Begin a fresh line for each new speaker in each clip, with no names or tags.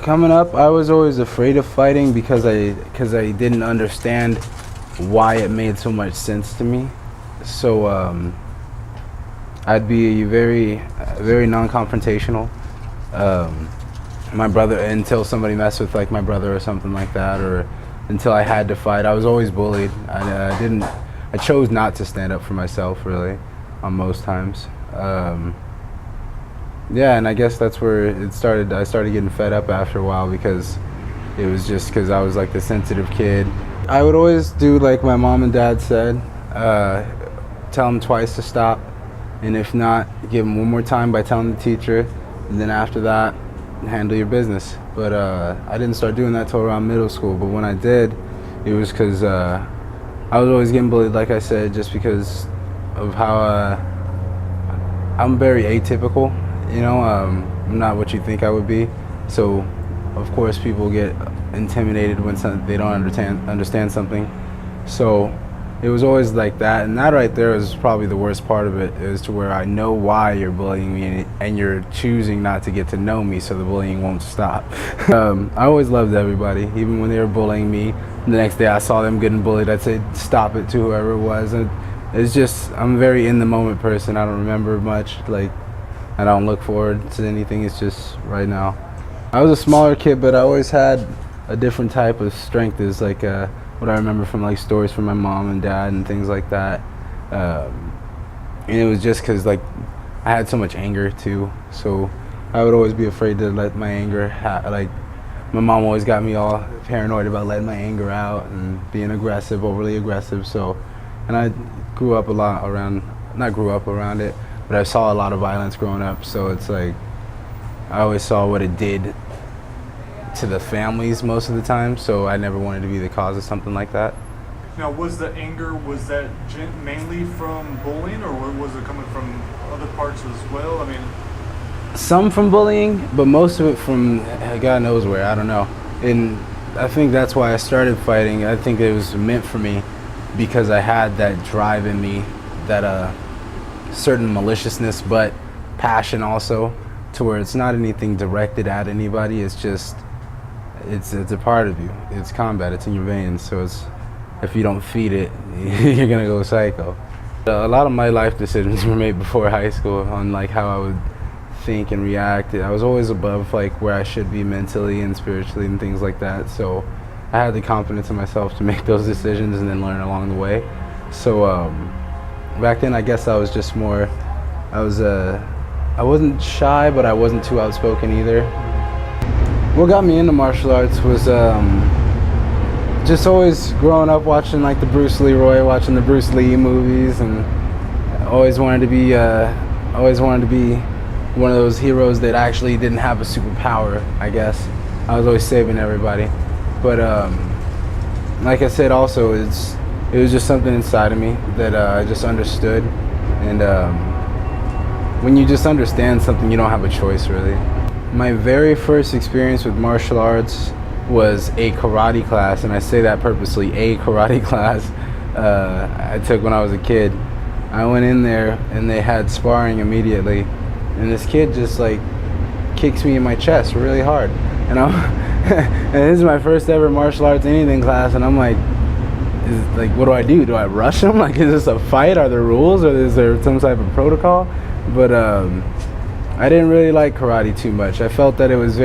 Coming up, I was always afraid of fighting because I didn't understand why it made so much sense to me. So I'd be very non-confrontational. My brother, until somebody messed with like my brother or something like that, or until I had to fight, I was always bullied. I chose not to stand up for myself really, on most times. Yeah, and I guess that's where it started. I started getting fed up after a while because it was just because I was like the sensitive kid. I would always do like my mom and dad said, tell them twice to stop, and if not, give them one more time by telling the teacher, and then after that, handle your business. But I didn't start doing that till around middle school, but when I did, it was because I was always getting bullied, like I said, just because of how I'm very atypical. You know, I'm not what you think I would be. So, of course, people get intimidated when they don't understand something. So, it was always like that. And that right there is probably the worst part of it, is to where I know why you're bullying me and you're choosing not to get to know me so the bullying won't stop. I always loved everybody, even when they were bullying me. The next day I saw them getting bullied, I'd say stop it to whoever it was. And it's just, I'm a very in the moment person. I don't remember much. Like, I don't look forward to anything. It's just right now. I was a smaller kid, but I always had a different type of strength. Is like what I remember from like stories from my mom and dad and things like that. And it was just because like I had so much anger too. So I would always be afraid to let my anger like my mom always got me all paranoid about letting my anger out and being aggressive, overly aggressive. So, and I grew up a lot around, not grew up around it, but I saw a lot of violence growing up, so it's like I always saw what it did to the families most of the time, so I never wanted to be the cause of something like that.
Now, was the anger, was that mainly from bullying, or was it coming from other parts as well? I mean,
some from bullying, but most of it from God knows where, I don't know. And I think that's why I started fighting. I think it was meant for me because I had that drive in me, that certain maliciousness, but passion also, to where it's not anything directed at anybody. It's just it's a part of you. It's combat. It's in your veins. So it's, if you don't feed it, you're gonna go psycho. A lot of my life decisions were made before high school on like how I would think and react. I was always above like where I should be mentally and spiritually and things like that. So I had the confidence in myself to make those decisions and then learn along the way. So back then, I guess I was just more, I wasn't shy, but I wasn't too outspoken either. What got me into martial arts was just always growing up watching like the Bruce watching the Bruce Lee movies, and always wanted to be one of those heroes that actually didn't have a superpower, I guess. I was always saving everybody. But like I said, also, it was just something inside of me that I just understood. And when you just understand something, you don't have a choice, really. My very first experience with martial arts was a karate class, and I say that purposely, a karate class I took when I was a kid. I went in there, and they had sparring immediately, and this kid just like kicks me in my chest really hard. And and this is my first ever martial arts anything class, and I'm like, what do I do? Do I rush him? Like, is this a fight? Are there rules, or is there some type of protocol? But I didn't really like karate too much. I felt that it was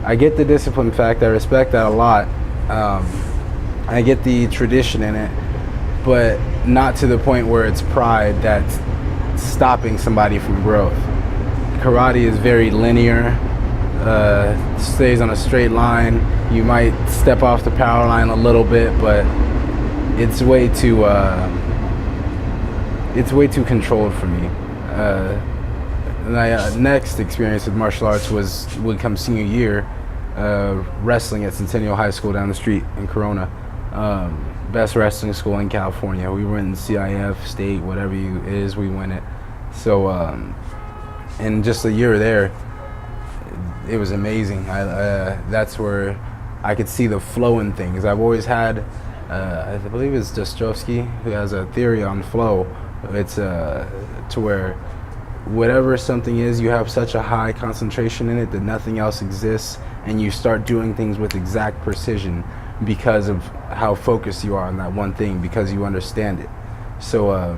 I get the discipline fact, I respect that a lot. I get the tradition in it, but not to the point where it's pride that's stopping somebody from growth. Karate is very linear, stays on a straight line. You might step off the power line a little bit, but it's way too controlled for me. My next experience with martial arts would come senior year, wrestling at Centennial High School down the street in Corona. Best wrestling school in California. We were in CIF, state, whatever it is, we win it. So, in just a year there, it was amazing. That's where I could see the flow in things. I've always had, I believe it's Dostoevsky who has a theory on flow. It's to where whatever something is, you have such a high concentration in it that nothing else exists and you start doing things with exact precision because of how focused you are on that one thing, because you understand it. So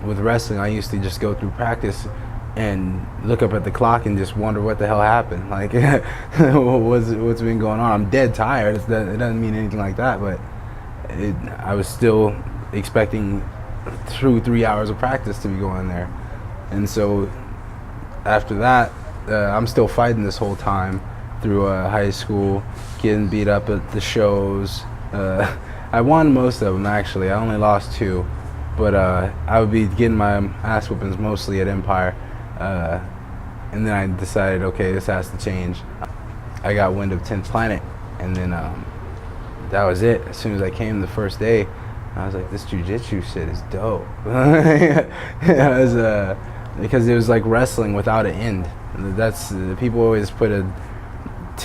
with wrestling, I used to just go through practice and look up at the clock and just wonder what the hell happened. Like, what's been going on? I'm dead tired. It doesn't mean anything like that, but I was still expecting 3 hours of practice to be going there. And so after that, I'm still fighting this whole time through high school, getting beat up at the shows. I won most of them, actually. I only lost 2. But I would be getting my ass whoopings mostly at Empire. And then I decided, okay, this has to change. I got wind of 10th Planet, and then that was it. As soon as I came the first day, I was like, this jiu-jitsu shit is dope. Because it was like wrestling without an end. That's people always put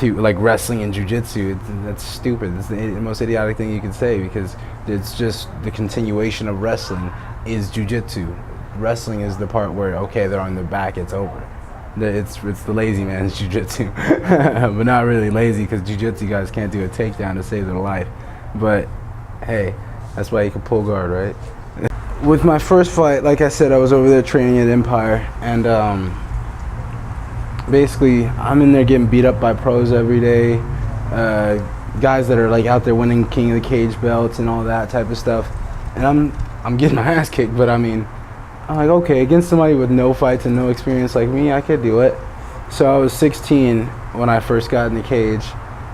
like wrestling and jiu-jitsu. That's stupid. It's the most idiotic thing you can say, because it's just the continuation of wrestling is jiu-jitsu. Wrestling is the part where, okay, they're on their back, it's over. It's the lazy man's jiu-jitsu. But not really lazy, because jiu-jitsu guys can't do a takedown to save their life. But hey, that's why you can pull guard, right? With my first fight, like I said, I was over there training at Empire, and basically I'm in there getting beat up by pros every day, guys that are like out there winning King of the Cage belts and all that type of stuff, and I'm getting my ass kicked. But I mean, I'm like, okay, against somebody with no fights and no experience like me, I could do it. So I was 16 when I first got in the cage,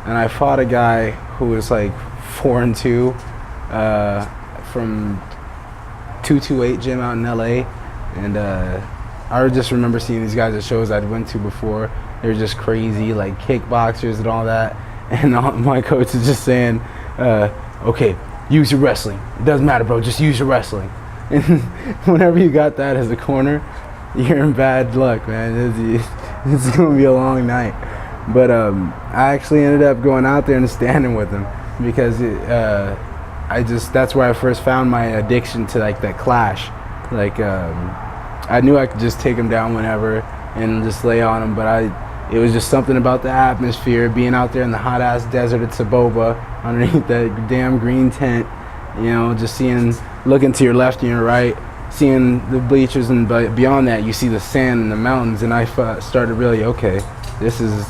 and I fought a guy who was like 4-2 from 228 gym out in LA, and I just remember seeing these guys at shows I'd went to before. They were just crazy, like kickboxers and all that, and my coach is just saying, okay, use your wrestling. It doesn't matter, bro, just use your wrestling. And whenever you got that as a corner, you're in bad luck, man. It's gonna be a long night. But I actually ended up going out there and standing with him, because that's where I first found my addiction to like that clash. Like I knew I could just take him down whenever and just lay on him, but it was just something about the atmosphere, being out there in the hot ass desert at Saboba underneath that damn green tent, you know, just looking to your left and your right, seeing the bleachers, and beyond that you see the sand and the mountains. And I started really, okay, this is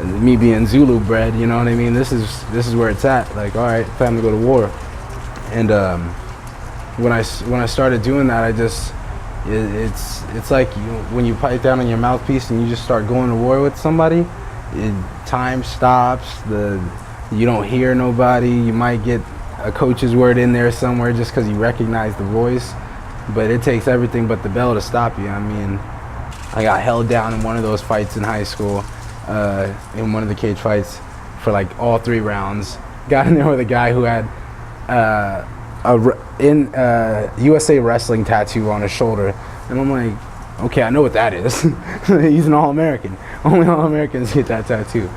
me being Zulu bred, you know what I mean? This is where it's at. Like, all right, time to go to war. And when I started doing that, it's like when you pipe down on your mouthpiece and you just start going to war with somebody, time stops. You don't hear nobody. You might get a coach's word in there somewhere just because you recognize the voice, but it takes everything but the bell to stop you. I mean, I got held down in one of those fights in high school, in one of the cage fights, for like all 3 rounds. Got in there with a guy who had USA Wrestling tattoo on his shoulder, and I'm like, okay, I know what that is. He's an All-American. Only All-Americans get that tattoo.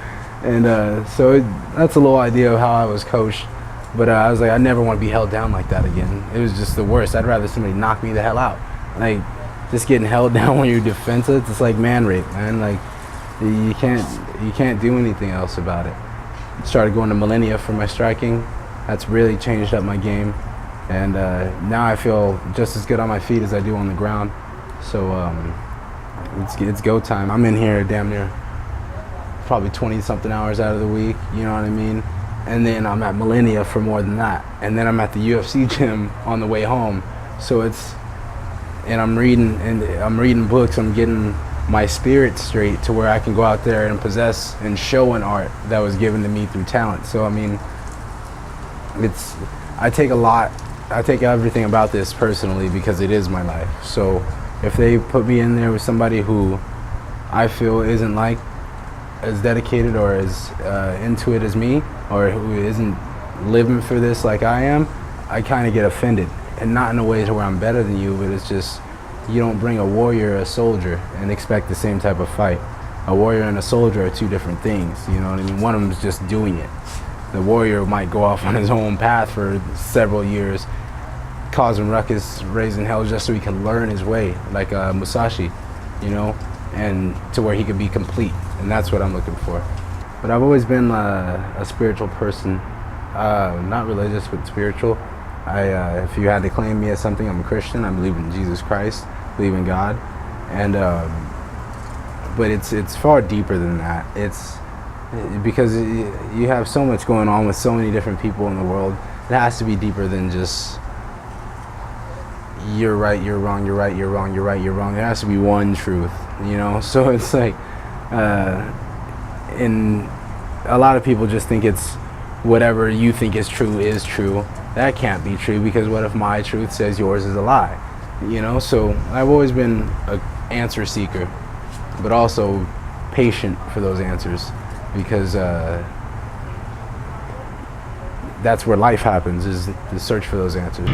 And so that's a little idea of how I was coached. But I was like, I never want to be held down like that again. It was just the worst. I'd rather somebody knock me the hell out. Like, just getting held down when you're defensive, it's like man rape, man. Like, you can't do anything else about it. Started going to Millennia for my striking. That's really changed up my game. And now I feel just as good on my feet as I do on the ground. So it's go time. I'm in here damn near probably 20-something hours out of the week, you know what I mean? And then I'm at Millennia for more than that. And then I'm at the UFC gym on the way home. So I'm reading books. I'm getting my spirit straight to where I can go out there and possess and show an art that was given to me through talent. So I mean, I take everything about this personally, because it is my life. So if they put me in there with somebody who I feel isn't like as dedicated or as into it as me, or who isn't living for this like I am, I kind of get offended. And not in a way to where I'm better than you, but it's just, you don't bring a warrior or a soldier and expect the same type of fight. A warrior and a soldier are 2 different things, you know what I mean? One of them is just doing it. The warrior might go off on his own path for several years, causing ruckus, raising hell, just so he can learn his way, like Musashi, you know, and to where he could be complete. And that's what I'm looking for. But I've always been a spiritual person, not religious, but spiritual. If you had to claim me as something, I'm a Christian. I believe in Jesus Christ, believe in God, and but it's far deeper than that. It's because you have so much going on with so many different people in the world. It has to be deeper than just you're right, you're wrong, you're right, you're wrong, you're right, you're wrong. There has to be one truth, you know. So it's like, and a lot of people just think it's whatever you think is true is true. That can't be true, because what if my truth says yours is a lie? You know, so I've always been an answer seeker, but also patient for those answers, because that's where life happens, is the search for those answers.